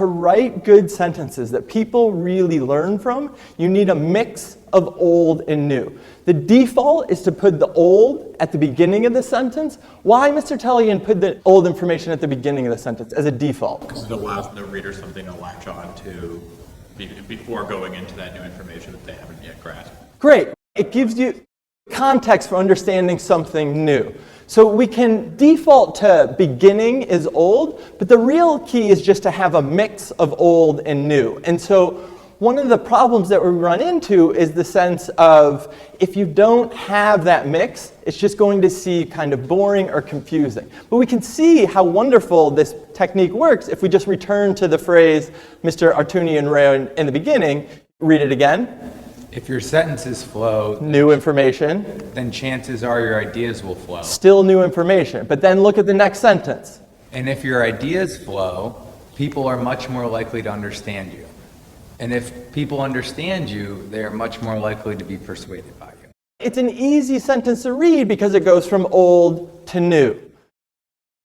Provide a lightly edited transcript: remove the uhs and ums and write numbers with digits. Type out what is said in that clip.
to write good sentences that people really learn from, you need a mix of old and new. The default is to put the old at the beginning of the sentence. Why, Mr. Tellian, put the old information at the beginning of the sentence as a default? Because it allows the reader something to latch on to before going into that new information that they haven't yet grasped. Great. It gives you context for understanding something new. So we can default to beginning is old, but the real key is just to have a mix of old and new. And so one of the problems that we run into is the sense of if you don't have that mix, it's just going to seem kind of boring or confusing. But we can see how wonderful this technique works if we just return to the phrase Mr. Artunian wrote in the beginning. Read it again. If your sentences flow, New information. then chances are your ideas will flow. Still new information. But then look at the next sentence. And if your ideas flow, people are much more likely to understand you. And if people understand you, they are much more likely to be persuaded by you. It's an easy sentence to read because it goes from old to new.